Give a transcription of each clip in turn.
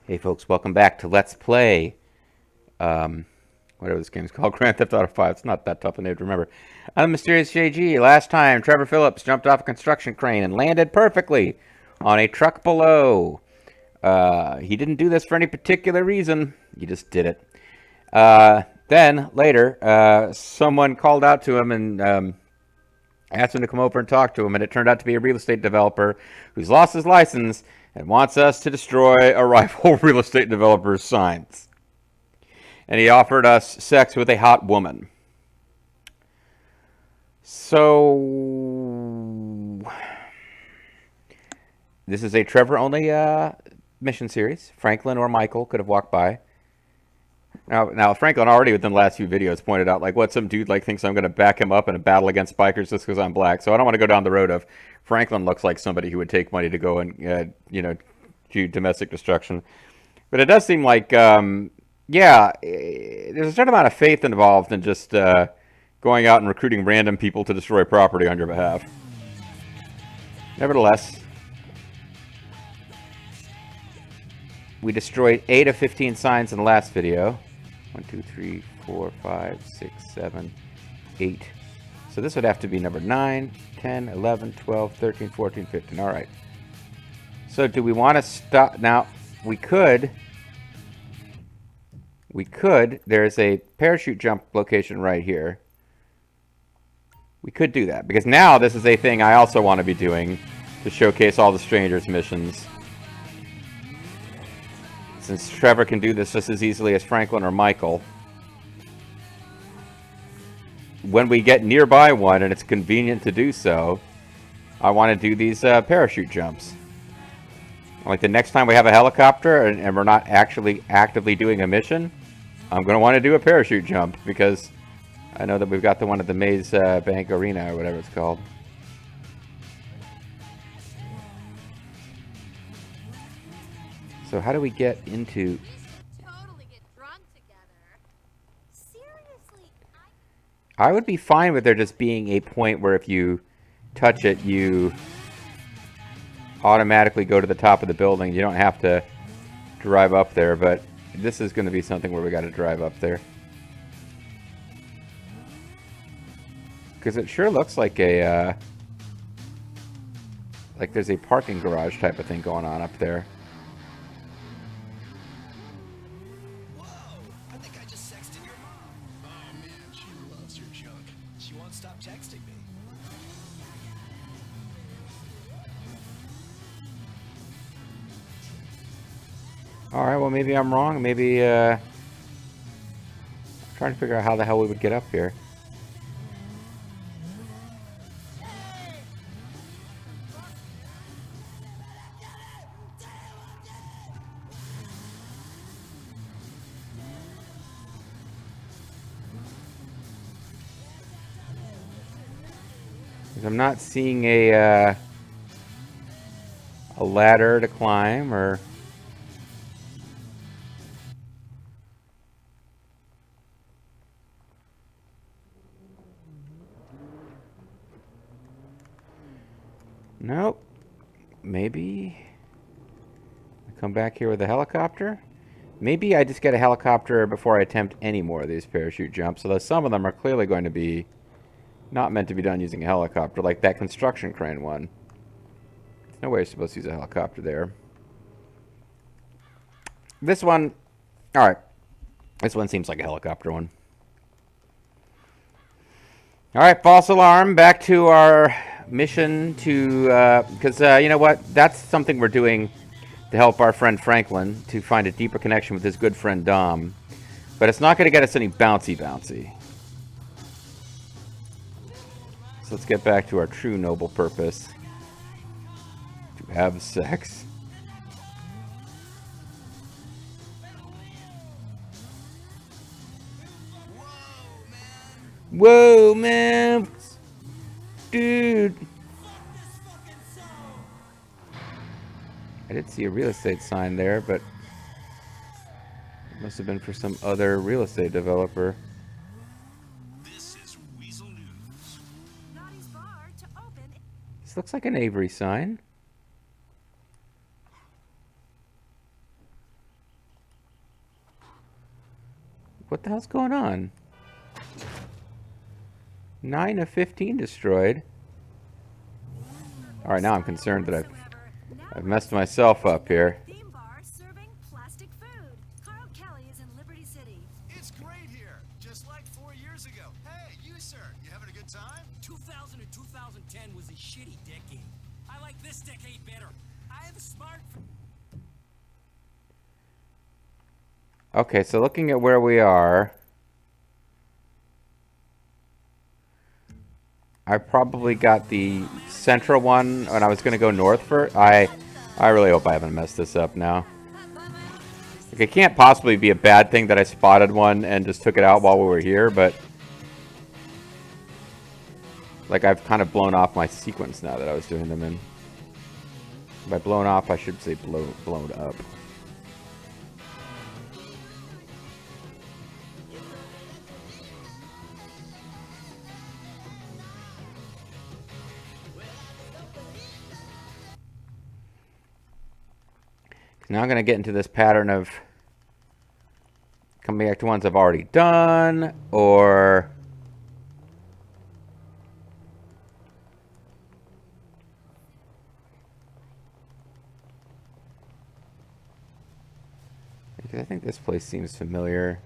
Hey folks, welcome back to Let's Play, whatever this game's called, Grand Theft Auto 5. It's not that tough a name to remember. I'm Mysterious JG. Last time, Trevor Phillips jumped off a construction crane and landed perfectly on a truck below. He didn't do this for any particular reason. He just did it. Then, later, someone called out to him and asked him to come over and talk to him, and it turned out to be a real estate developer who's lost his license and wants us to destroy a rival real estate developer's signs. And he offered us sex with a hot woman. So, this is a Trevor-only mission series. Franklin or Michael could have walked by. Now, Franklin already within the last few videos pointed out, like, what some dude like thinks I'm going to back him up in a battle against bikers just because I'm black. So I don't want to go down the road of Franklin looks like somebody who would take money to go and do domestic destruction. But it does seem like, yeah, there's a certain amount of faith involved in just going out and recruiting random people to destroy property on your behalf. Nevertheless, we destroyed 8 of 15 signs in the last video. 1, 2, 3, 4, 5, 6, 7, 8. So this would have to be number 9, 10, 11, 12, 13, 14, 15. All right. So do we want to stop? Now, we could. There's a parachute jump location right here. We could do that. Because now this is a thing I also want to be doing to showcase all the strangers missions. Since Trevor can do this just as easily as Franklin or Michael. When we get nearby one and it's convenient to do so, I want to do these parachute jumps. Like the next time we have a helicopter and we're not actually actively doing a mission, I'm going to want to do a parachute jump because I know that we've got the one at the Maze Bank Arena or whatever it's called. So how do we get into... Totally get drunk together. Seriously, I would be fine with there just being a point where if you touch it, you automatically go to the top of the building. You don't have to drive up there, but this is going to be something where we got to drive up there. Because it sure looks like a, like there's a parking garage type of thing going on up there. Alright, well maybe I'm wrong. Maybe, I'm trying to figure out how the hell we would get up here. I'm not seeing a ladder to climb or... Nope. Maybe I come back here with a helicopter. Maybe I just get a helicopter before I attempt any more of these parachute jumps, although some of them are clearly going to be not meant to be done using a helicopter, like that construction crane one. There's no way you're supposed to use a helicopter there. This one, alright. This one seems like a helicopter one. Alright, false alarm. Back to our mission to, because you know what? That's something we're doing to help our friend Franklin to find a deeper connection with his good friend Dom. But it's not going to get us any bouncy-bouncy. So let's get back to our true noble purpose. To have sex. Whoa, man! Dude! I did see a real estate sign there, but it must have been for some other real estate developer. This is Weasel News. Naughty's bar to open. This looks like an Avery sign. What the hell's going on? 9 of 15 destroyed. Alright, now I'm concerned that I've messed myself up here. Theme bar serving plastic food. Carl Kelly is in Liberty City. It's great here, just like 4 years ago. Hey, you sir, you having a good time? 2000 and 2010 was a shitty decade. I like this decade better. I have a smartphone. Okay, so looking at where we are, I probably got the central one, and I was going to go north for it. I really hope I haven't messed this up now. Like, it can't possibly be a bad thing that I spotted one and just took it out while we were here, but like, I've kind of blown off my sequence now that I was doing them in. By blown off, I should say blown up. Now I'm going to get into this pattern of coming back to ones I've already done, or because I think this place seems familiar.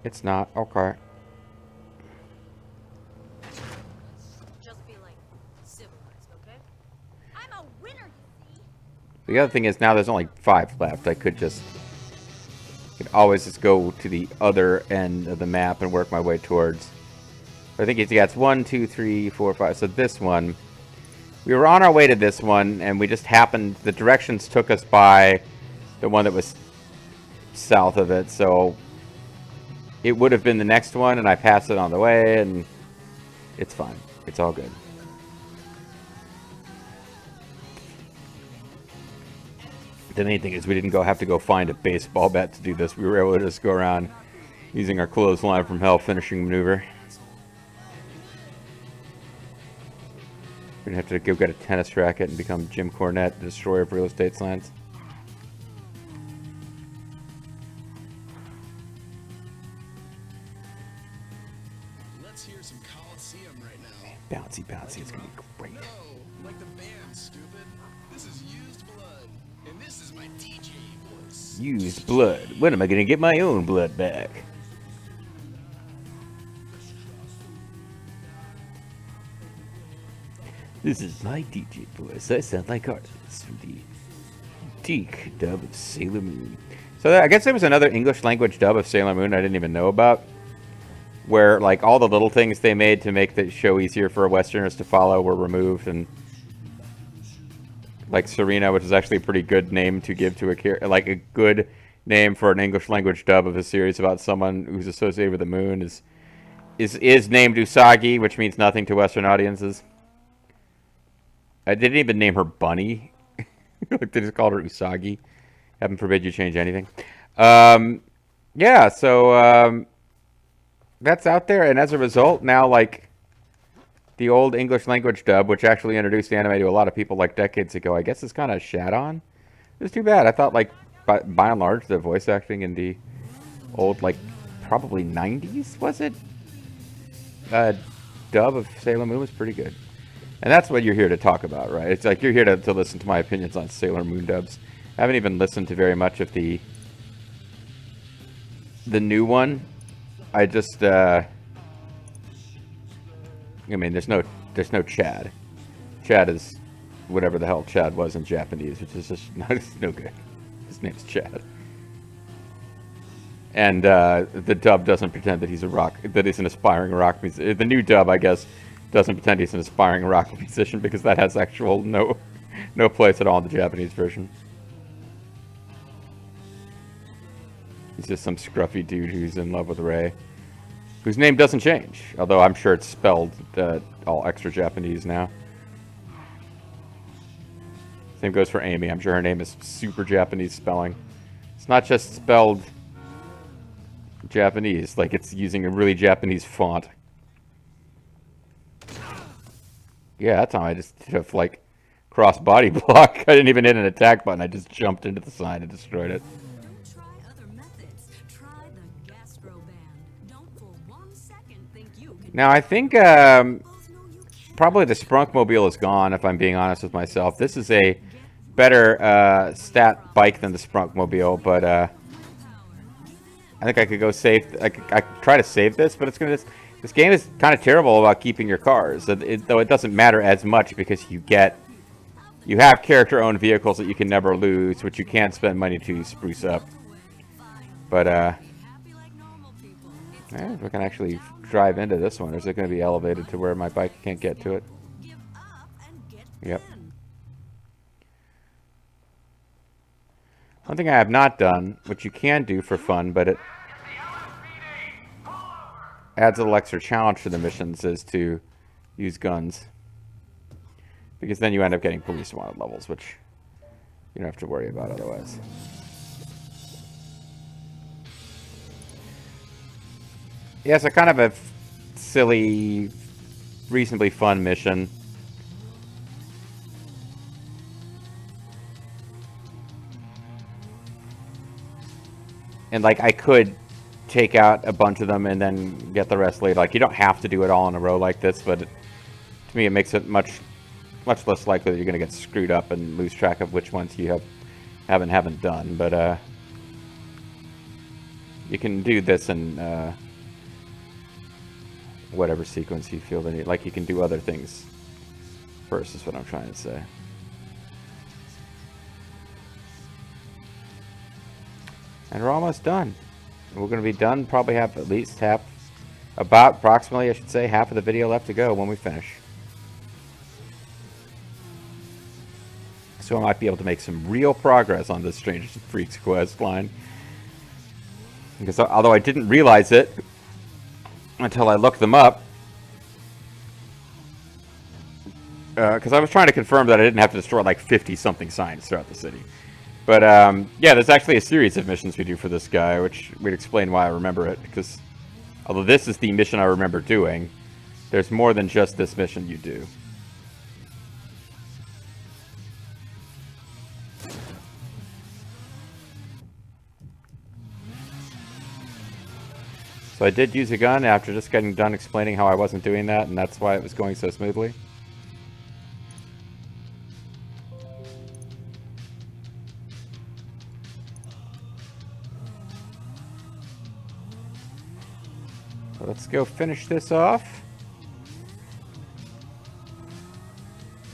It's not. Okay. Just be like civilized, okay? I'm a winner, you see. The other thing is now there's only 5 left. I could always just go to the other end of the map and work my way towards. I think it's 1, 2, 3, 4, 5. So this one, we were on our way to this one, and we just happened. The directions took us by the one that was south of it. So it would have been the next one, and I passed it on the way, and it's fine. It's all good. The main thing is we didn't have to go find a baseball bat to do this. We were able to just go around using our clothesline from hell finishing maneuver. We're gonna have to go get a tennis racket and become Jim Cornette, the destroyer of real estate signs. Let's hear some Coliseum right now. Bouncy-Bouncy is gonna be great. No, like the band, stupid. This is Used Blood, and this is my DJ voice. Used blood. When am I gonna get my own blood back? This is my DJ voice. I sound like artists from the Deke dub of Sailor Moon. So I guess there was another English language dub of Sailor Moon I didn't even know about, where like all the little things they made to make the show easier for Westerners to follow were removed, and like Serena, which is actually a pretty good name to give to a character, like a good name for an English language dub of a series about someone who's associated with the moon, is named Usagi, which means nothing to Western audiences. I didn't even name her Bunny. Like they just called her Usagi. Heaven forbid you change anything. Yeah, so that's out there, and as a result, now like the old English language dub, which actually introduced the anime to a lot of people like decades ago, I guess is kind of shat on. It's too bad. I thought like by and large the voice acting in the old like probably 90s was it dub of Sailor Moon was pretty good. And that's what you're here to talk about, right? It's like you're here to listen to my opinions on Sailor Moon dubs. I haven't even listened to very much of the new one. I just I mean there's no Chad. Chad is whatever the hell Chad was in Japanese, which is just no good. His name's Chad. And the dub doesn't pretend that he's an aspiring rock musician. The new dub, I guess, doesn't pretend he's an aspiring rock musician because that has actual no place at all in the Japanese version. He's just some scruffy dude who's in love with Ray, whose name doesn't change, although I'm sure it's spelled all extra Japanese now. Same goes for Amy. I'm sure her name is super Japanese spelling. It's not just spelled Japanese, like it's using a really Japanese font. Yeah, that time I just have like cross body block. I didn't even hit an attack button. I just jumped into the sign and destroyed it. Don't try other methods. Try the gastro band. Don't for 1 second think you can. Now I think Both know you can. probably the Sprunkmobile is gone. If I'm being honest with myself, this is a better stat bike than the Sprunkmobile, but I think I could go save. I could try to save this, but it's gonna. This game is kind of terrible about keeping your cars, though it doesn't matter as much because you have character-owned vehicles that you can never lose, which you can't spend money to spruce up. But we can actually drive into this one. Is it going to be elevated to where my bike can't get to it? Yep. One thing I have not done, which you can do for fun, but it adds a little extra challenge to the missions, is to use guns. Because then you end up getting police wanted levels, which you don't have to worry about otherwise. Yeah, so kind of a silly, reasonably fun mission. And like I could take out a bunch of them and then get the rest later. Like you don't have to do it all in a row like this, but to me it makes it much less likely that you're going to get screwed up and lose track of which ones you haven't done. But you can do this in whatever sequence you feel the need. Like you can do other things first, is what I'm trying to say. And we're almost done. We're going to be done, probably have at least approximately, I should say, half of the video left to go when we finish. So I might be able to make some real progress on this Strangers and Freaks quest line. Because although I didn't realize it until I looked them up, because I was trying to confirm that I didn't have to destroy like 50-something signs throughout the city. But yeah, there's actually a series of missions we do for this guy, which would explain why I remember it. Because although this is the mission I remember doing, there's more than just this mission you do. So I did use a gun after just getting done explaining how I wasn't doing that, and that's why it was going so smoothly. So let's go finish this off.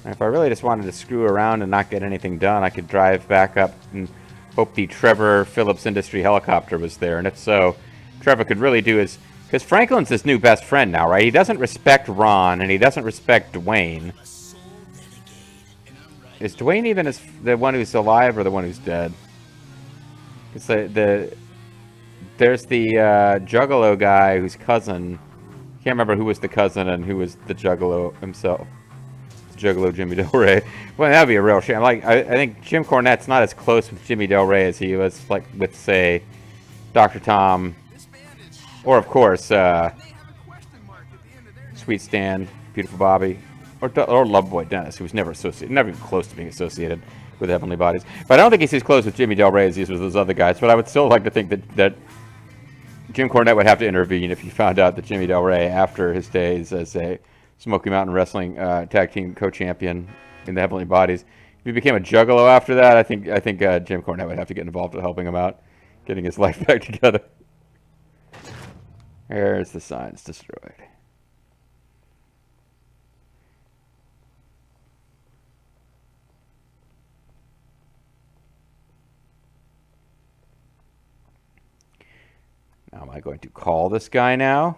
And if I really just wanted to screw around and not get anything done, I could drive back up and hope the Trevor Phillips Industry helicopter was there. And if so, Trevor could really do his... Because Franklin's his new best friend now, right? He doesn't respect Ron, and he doesn't respect Dwayne. Is Dwayne even the one who's alive or the one who's dead? Because there's the Juggalo guy whose cousin... I can't remember who was the cousin and who was the Juggalo himself. Juggalo Jimmy Del Rey. Well, that'd be a real shame. Like, I think Jim Cornette's not as close with Jimmy Del Rey as he was, like, with, say, Dr. Tom... Or, of course, Sweet Stan, Beautiful Bobby, or Loveboy Dennis, who was never even close to being associated with Heavenly Bodies. But I don't think he's as close with Jimmy Del Rey as he is with those other guys. But I would still like to think that Jim Cornette would have to intervene if he found out that Jimmy Del Rey, after his days as a Smoky Mountain Wrestling tag team co-champion in the Heavenly Bodies, if he became a Juggalo after that, I think Jim Cornette would have to get involved in helping him out, getting his life back together. There's the signs destroyed. Now, am I going to call this guy now?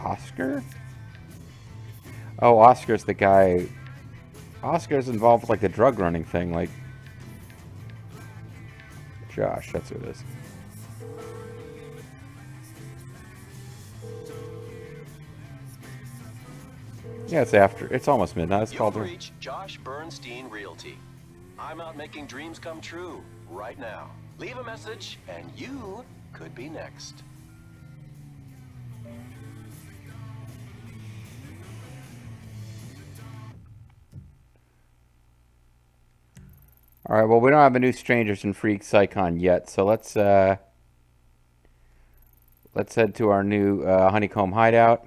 Oscar? Oh, Oscar's the guy. Oscar's involved with like the drug running thing, like Josh, that's who it is. Yeah, it's almost midnight. It's called You've reached Josh Bernstein Realty. I'm out making dreams come true right now. Leave a message, and you could be next. All right. Well, we don't have a new Strangers and Freaks icon yet, so let's head to our new honeycomb hideout.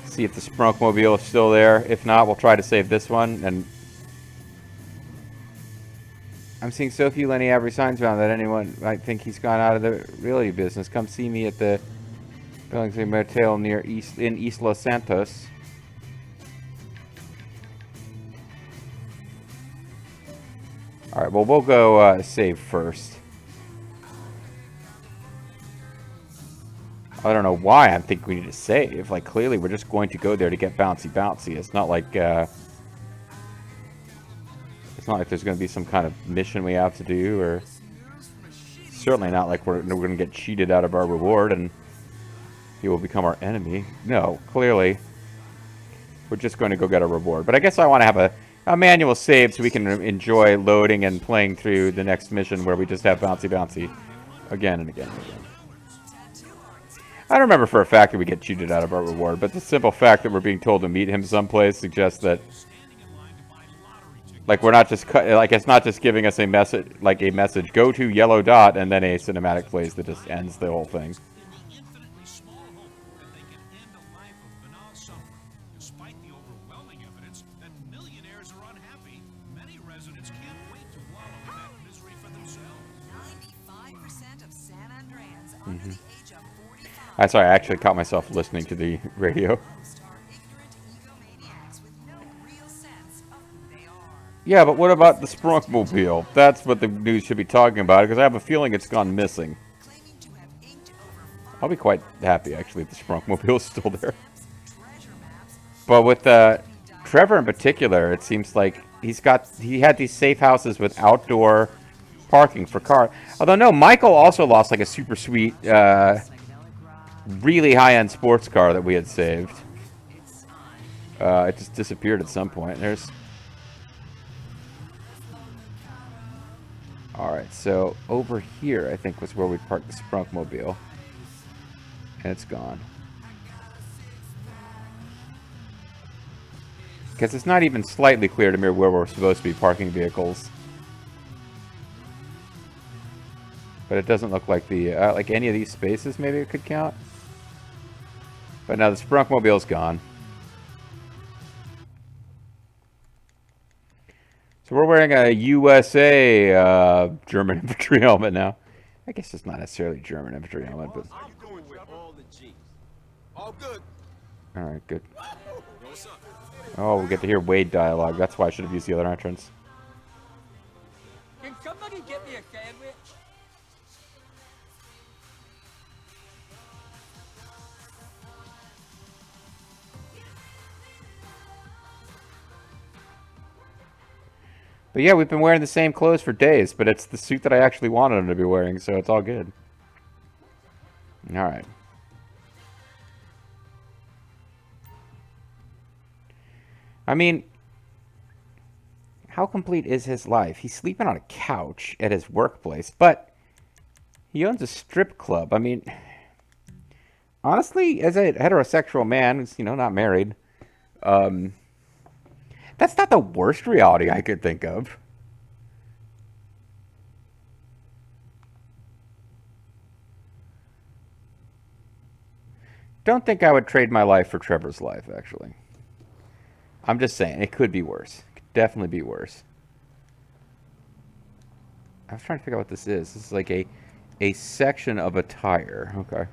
See if the Sprunkmobile is still there. If not, we'll try to save this one. And I'm seeing so few Lenny Avery signs around that anyone might think he's gone out of the realty business. Come see me at the Billingsley Motel near East Los Santos. All right. Well, we'll go save first. I don't know why I think we need to save. Like, clearly we're just going to go there to get Bouncy-Bouncy. It's not like there's going to be some kind of mission we have to do, or certainly not like we're going to get cheated out of our reward and he will become our enemy. No, clearly we're just going to go get a reward. But I guess I want to have a manual save so we can enjoy loading and playing through the next mission where we just have Bouncy-Bouncy again and again and again. I don't remember for a fact that we get cheated out of our reward, but the simple fact that we're being told to meet him someplace suggests that, like, we're not just like, it's not just giving us a message, go to yellow dot, and then a cinematic plays that just ends the whole thing. I'm sorry, I actually caught myself listening to the radio. Yeah, but what about the Sprunkmobile? That's what the news should be talking about, because I have a feeling it's gone missing. I'll be quite happy, actually, if the Sprunkmobile is still there. But with Trevor in particular, it seems like he had these safe houses with outdoor parking for cars. Although, no, Michael also lost, like, a super sweet, really high-end sports car that we had saved. It just disappeared at some point. Alright, so over here, I think, was where we parked the Sprunkmobile. And it's gone. Because it's not even slightly clear to me where we're supposed to be parking vehicles. But it doesn't look like like any of these spaces maybe it could count. But now the Sprunkmobile's gone. So we're wearing a USA German infantry helmet now. I guess it's not necessarily German infantry helmet, but... I'm going with all the G's. All good. Alright, good. What's up? Oh, we get to hear Wade dialogue. That's why I should have used the other entrance. Can somebody get me a sandwich? But yeah, we've been wearing the same clothes for days, but it's the suit that I actually wanted him to be wearing, so it's all good. Alright. I mean, how complete is his life? He's sleeping on a couch at his workplace, but he owns a strip club. I mean, honestly, as a heterosexual man who's, not married, that's not the worst reality I could think of. Don't think I would trade my life for Trevor's life, actually. I'm just saying, it could be worse. It could definitely be worse. I was trying to figure out what this is. This is like a section of a tire. Okay.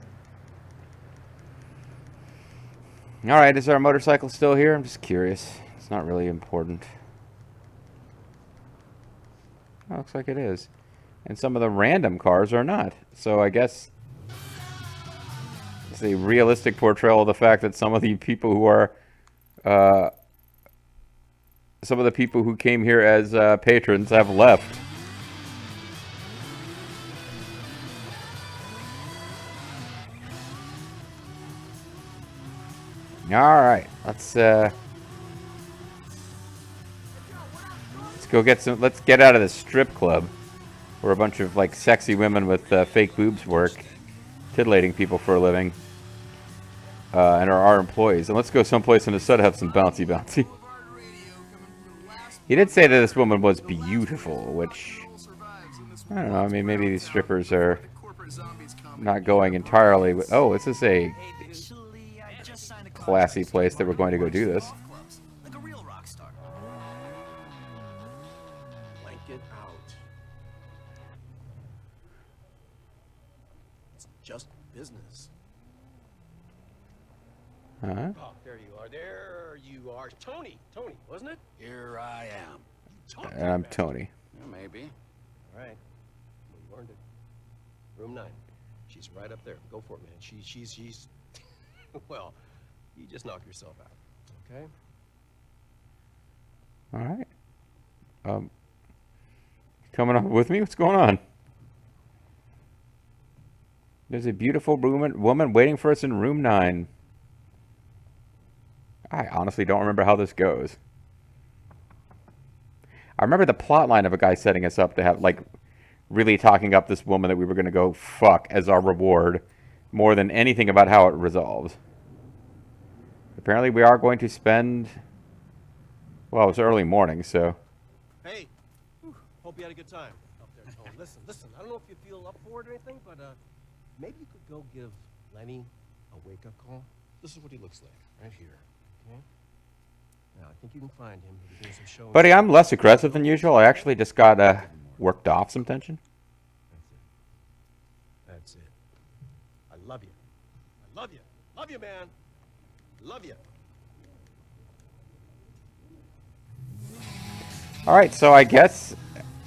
Alright, is our motorcycle still here? I'm just curious. It's not really important. Oh, looks like it is. And some of the random cars are not. So I guess it's a realistic portrayal of the fact that some of the people who are some of the people who came here as patrons have left. All right, let's go get some. Let's get out of this strip club where a bunch of like sexy women with fake boobs work, titillating people for a living, and are our employees. And let's go someplace in the sun to have some bouncy-bouncy. He did say that this woman was beautiful, which I don't know. I mean, maybe these strippers are not going entirely with. Oh, this is a classy place that we're going to go do this. Like a real rock star. Blanket out. It's just business. Huh? Oh, there you are. There you are. Tony, wasn't it? Here I am. Talk And I'm Tony. Yeah, maybe. All right. We learned it. Room 9. She's right up there. Go for it, man. She's well, you just knock yourself out. Okay? All right. Coming up with me? What's going on? There's a beautiful woman waiting for us in room 9. I honestly don't remember how this goes. I remember the plot line of a guy setting us up to have, like, really talking up this woman that we were going to go fuck as our reward more than anything about how it resolves. Apparently we are going to spend... Well, it was early morning, so... Hey. Whew, hope you had a good time up there, Tony. Listen. I don't know if you feel up for it or anything, but maybe you could go give Lenny a wake-up call. This is what he looks like, right here. Okay? Now, I think you can find him. He'll be doing some shows. Buddy, I'm less aggressive than usual. I actually just got worked off some tension. That's it. I love you. I love you. Love you, man. Love you. All right, so I guess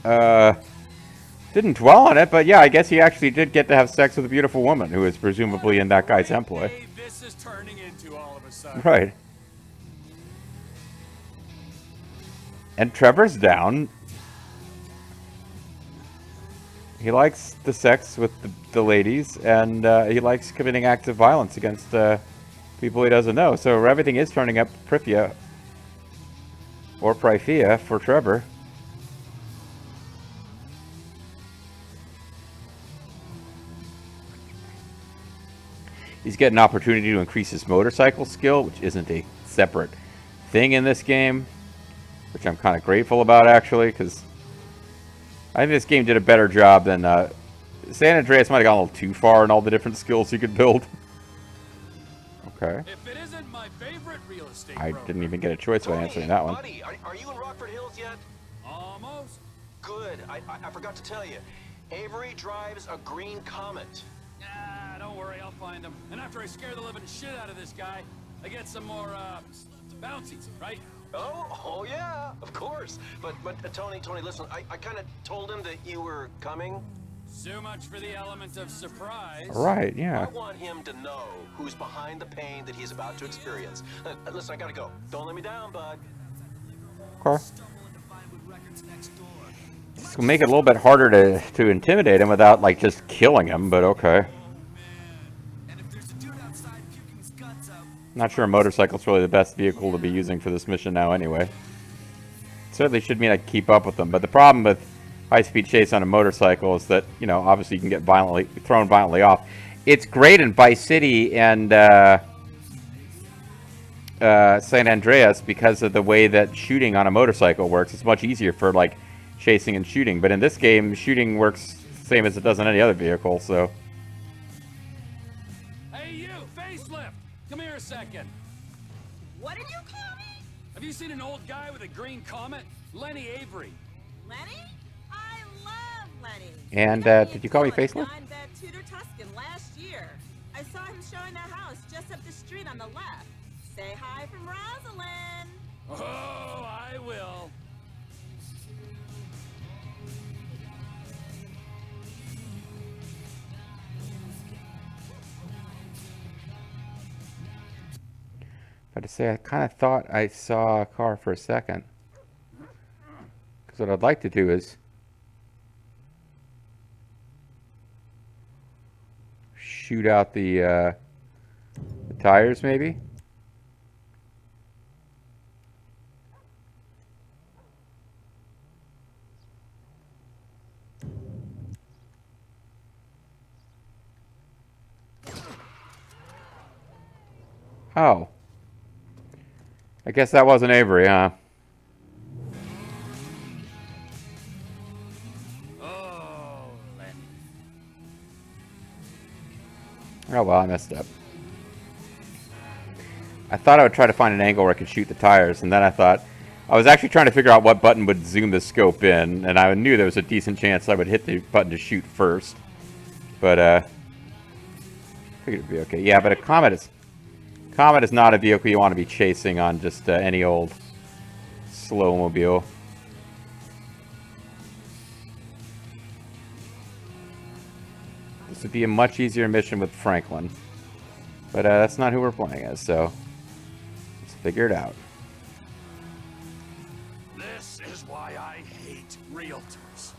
didn't dwell on it, but yeah, I guess he actually did get to have sex with a beautiful woman who is presumably in that guy's employ. Dave, this is turning into all of a sudden. Right. And Trevor's down. He likes the sex with the ladies, and he likes committing acts of violence against people he doesn't know. So everything is turning up Prithia or Prithia for Trevor. He's getting an opportunity to increase his motorcycle skill, which isn't a separate thing in this game, which I'm kind of grateful about, actually, because I think this game did a better job than San Andreas might have gone a little too far in all the different skills you could build. Okay. If it isn't my favorite real estate I broker. didn't even get a choice by answering that one. Buddy, are you in Rockford Hills yet? Almost. Good. I forgot to tell you. Avery drives a green Comet. Ah, don't worry, I'll find him. And after I scare the living shit out of this guy, I get some more, bouncies, right? Oh yeah, of course. But Tony, listen, I kind of told him that you were coming. So much for the element of surprise. Right, yeah. I want him to know who's behind the pain that he's about to experience. Listen, I gotta go. Don't let me down, bud. Okay. It's gonna make it a little bit harder to intimidate him without, like, just killing him, but okay. Not sure a motorcycle's really the best vehicle to be using for this mission now anyway. Certainly should mean I can keep up with them, but the problem with high-speed chase on a motorcycle is that, you know, obviously you can get thrown violently off. It's great in Vice City and San Andreas because of the way that shooting on a motorcycle works. It's much easier for, like, chasing and shooting, but in this game, shooting works the same as it does on any other vehicle, so... Hey, you, facelift! Come here a second. What did you call me? Have you seen an old guy with a green Comet? Lenny Avery. Lenny? I love Lenny. And, He got did a you call me deal at facelift? 9-bed Tudor Tuscan last year. I saw him showing that house just up the street on the left. Say hi from Rosalind. Oh, I will. But to say, I kind of thought I saw a car for a second. Because what I'd like to do is shoot out the tires, maybe. Oh. I guess that wasn't Avery, huh? Oh, Lenny. Oh well, I messed up. I thought I would try to find an angle where I could shoot the tires, and then I thought I was actually trying to figure out what button would zoom the scope in, and I knew there was a decent chance I would hit the button to shoot first. But figured it'd be okay. Yeah, but a Comet is not a vehicle you want to be chasing on just any old slow mobile. This would be a much easier mission with Franklin, but that's not who we're playing as, so let's figure it out. This is why I hate realtors.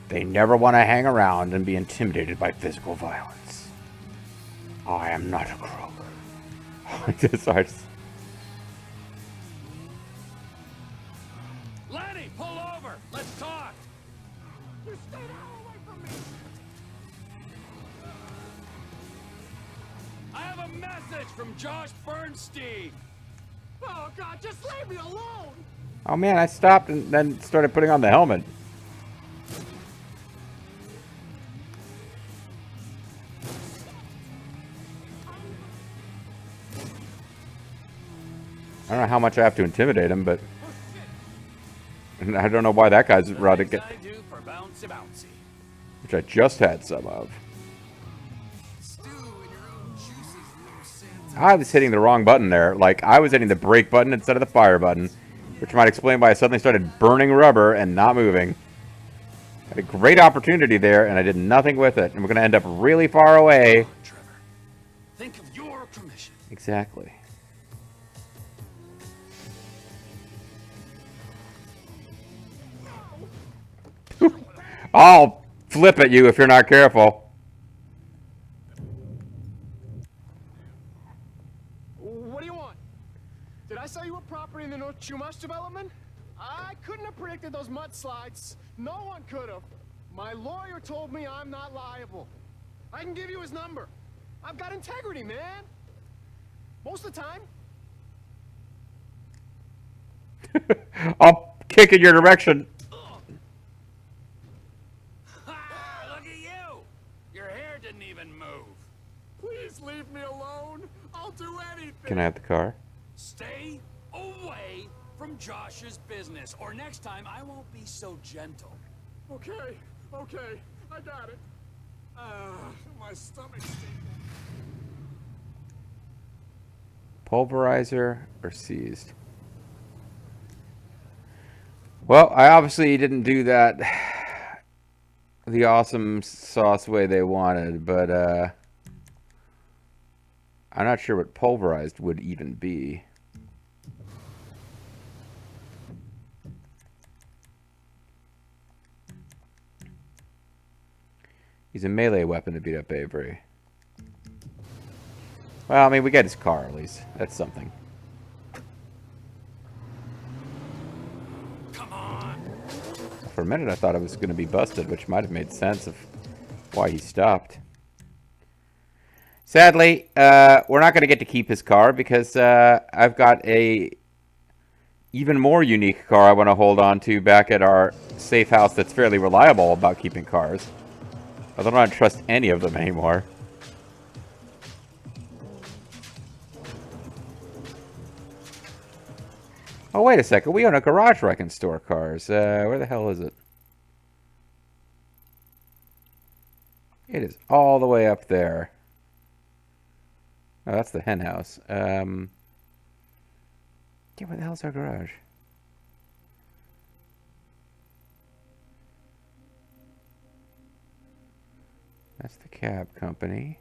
They never want to hang around and be intimidated by physical violence. I am not a crook. Sorry. Lenny, pull over. Let's talk. You stay the hell away from me. I have a message from Josh Bernstein. Oh, God, just leave me alone. Oh man, I stopped and then started putting on the helmet. I don't know how much I have to intimidate him, but I don't know why that guy's allowed to get, I do for Bouncy-Bouncy. which I just had some of. Stew in your own juices, little Santa. I was hitting the wrong button there. Like, I was hitting the brake button instead of the fire button, which might explain why I suddenly started burning rubber and not moving. Had a great opportunity there, and I did nothing with it. And we're going to end up really far away. Trevor, think of your commission. Exactly. I'll flip at you if you're not careful. What do you want? Did I sell you a property in the North Chumash development? I couldn't have predicted those mudslides. No one could have. My lawyer told me I'm not liable. I can give you his number. I've got integrity, man. Most of the time. I'll kick in your direction. Ha! Look at you. Your hair didn't even move. Please leave me alone. I'll do anything. Can I have the car? Stay away from Josh's business, or next time I won't be so gentle. Okay, okay. I got it. My stomach's stinking. Pulverizer or seized? Well, I obviously didn't do that the awesome sauce way they wanted, but I'm not sure what pulverized would even be. He's a melee weapon to beat up Avery. Well, I mean, we get his car at least. That's something. Come on. For a minute, I thought I was going to be busted, which might have made sense of why he stopped. Sadly, we're not going to get to keep his car because I've got a even more unique car I want to hold on to back at our safe house that's fairly reliable about keeping cars. I don't want to trust any of them anymore. Oh, wait a second. We own a garage where I can store cars. Where the hell is it? It is all the way up there. Oh, that's the hen house. Yeah, where the hell's our garage? That's the cab company.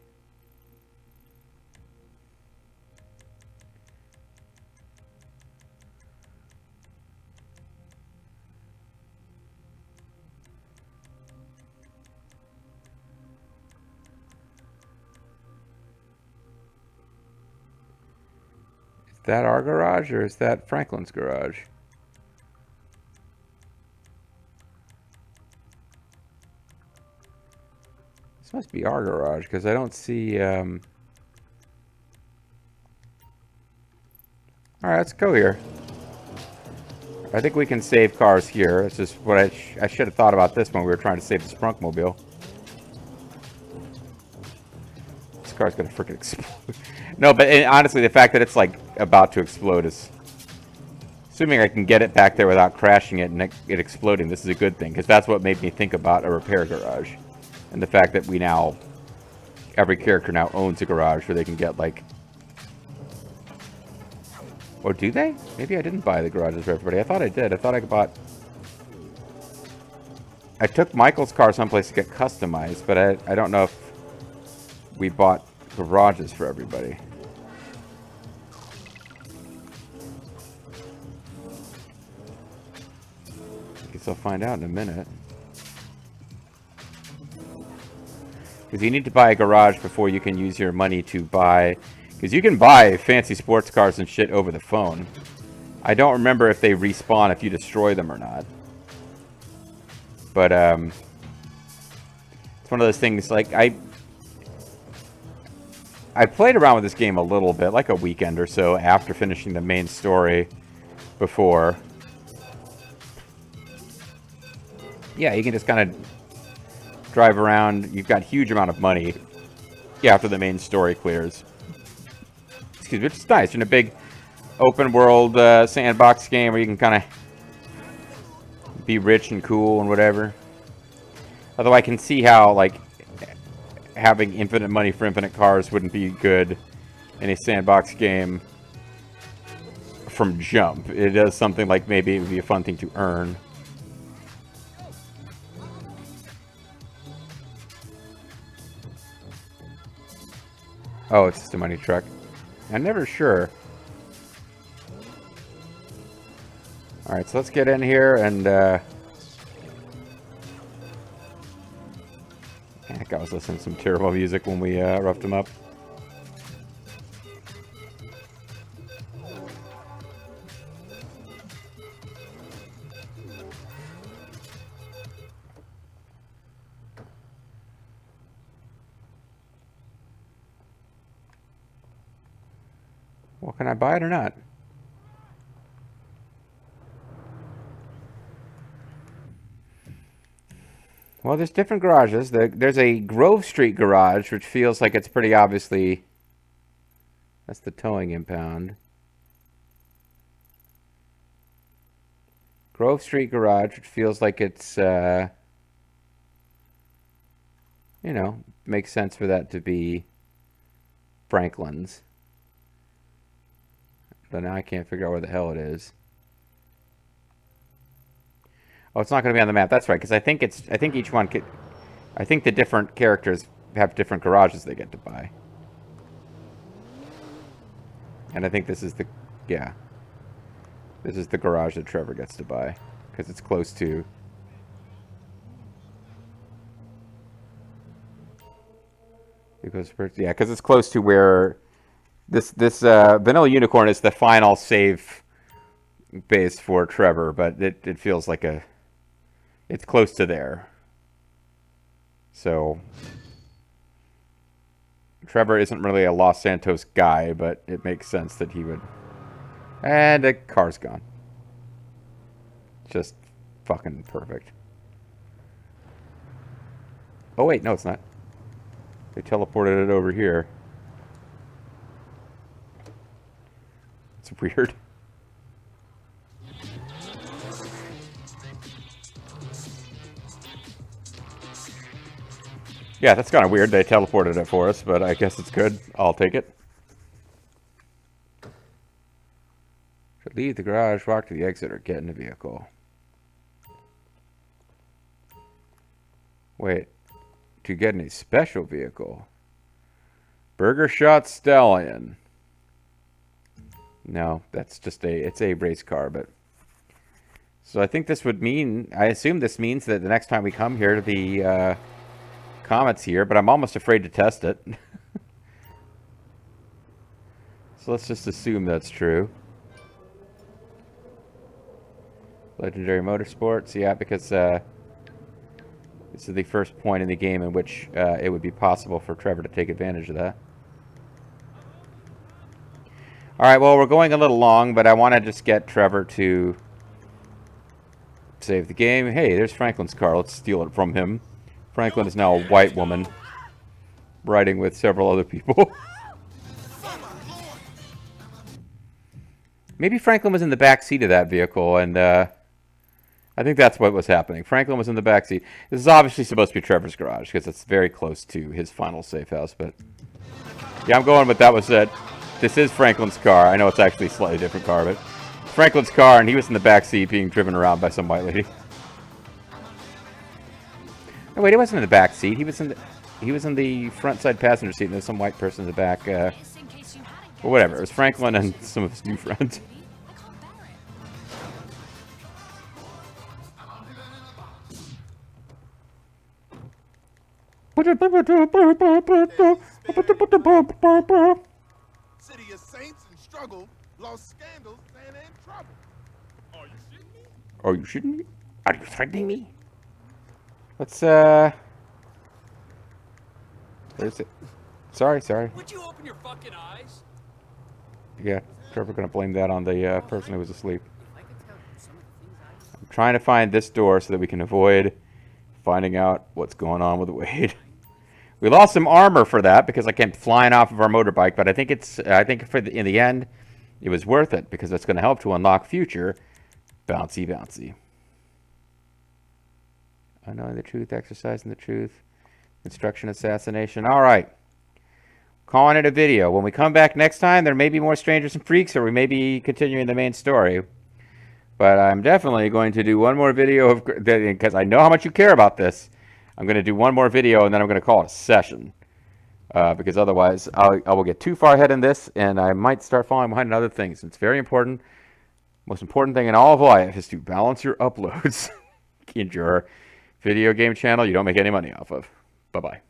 Is that our garage or is that Franklin's garage? This must be our garage because I don't see Alright, let's go here. I think we can save cars here. It's just what I should have thought about this when we were trying to save the Sprunkmobile. This car's gonna freaking explode. No, but honestly, the fact that it's like about to explode is... Assuming I can get it back there without crashing it and it exploding, this is a good thing. Because that's what made me think about a repair garage. And the fact that we now... Every character now owns a garage where they can get like... Or do they? Maybe I didn't buy the garages for everybody. I thought I did. I thought I bought... I took Michael's car someplace to get customized, but I don't know if we bought garages for everybody. I guess I'll find out in a minute. Because you need to buy a garage before you can use your money to buy... Because you can buy fancy sports cars and shit over the phone. I don't remember if they respawn if you destroy them or not. But, it's one of those things, like, I played around with this game a little bit, like a weekend or so after finishing the main story before. Yeah, you can just kind of drive around. You've got a huge amount of money after the main story clears. Which is nice. In a big open world sandbox game where you can kind of be rich and cool and whatever. Although I can see how like having infinite money for infinite cars wouldn't be good in a sandbox game from jump. It does something like maybe it would be a fun thing to earn. Oh, it's just a money truck. I'm never sure. Alright, so let's get in here and, heck, I was listening to some terrible music when we, roughed him up. Well, can I buy it or not? Well, there's different garages. There's a Grove Street garage, which feels like it's pretty obviously... That's the towing impound. Grove Street garage, which feels like it's, you know, makes sense for that to be Franklin's. But now I can't figure out where the hell it is. Oh, it's not going to be on the map. That's right, because I think each one could... I think the different characters have different garages they get to buy. And I think this is the... Yeah. This is the garage that Trevor gets to buy. Because it's close to... Yeah, because it's close to where... This Vanilla Unicorn is the final save base for Trevor, but it feels like a... It's close to there. So... Trevor isn't really a Los Santos guy, but it makes sense that he would... And the car's gone. Just fucking perfect. Oh wait, no it's not. They teleported it over here. It's weird. Yeah, that's kind of weird. They teleported it for us, but I guess it's good. I'll take it. Should leave the garage, walk to the exit, or get in the vehicle. Wait. To get in a special vehicle. Burger Shot Stallion. No, that's just it's a race car, but... So I think this would mean... I assume this means that the next time we come here, the Comet's here, but I'm almost afraid to test it. So let's just assume that's true. Legendary Motorsports, yeah, because this is the first point in the game in which it would be possible for Trevor to take advantage of that. All right, well, we're going a little long, but I want to just get Trevor to save the game. Hey, there's Franklin's car. Let's steal it from him. Franklin is now a white woman riding with several other people. Maybe Franklin was in the back seat of that vehicle, and I think that's what was happening. Franklin was in the back seat. This is obviously supposed to be Trevor's garage because it's very close to his final safe house. But yeah, I'm going with that was it. This is Franklin's car. I know it's actually a slightly different car, but Franklin's car, and he was in the back seat being driven around by some white lady. No, wait, he wasn't in the back seat. He was in the front side passenger seat, and there's some white person in the back. Or whatever. It was Franklin and some of his new friends. City of saints and struggle, lost scandals, and in trouble. Are you shitting me? Are you shitting me? Are you threatening me? Let's, where's it? Sorry. Would you open your fucking eyes? Yeah, Trevor gonna blame that on the person who was asleep. I'm trying to find this door so that we can avoid finding out what's going on with Wade. We lost some armor for that because I came flying off of our motorbike, but I think in the end, it was worth it because it's going to help to unlock future Bouncy-Bouncy. Unknowing the truth, exercising the truth, instruction assassination. All right. Calling it a video. When we come back next time, there may be more Strangers and Freaks, or we may be continuing the main story. But I'm definitely going to do one more video of because I know how much you care about this. I'm going to do one more video, and then I'm going to call it a session. Because otherwise, I will get too far ahead in this, and I might start falling behind in other things. It's very important. Most important thing in all of life is to balance your uploads in your video game channel you don't make any money off of. Bye-bye.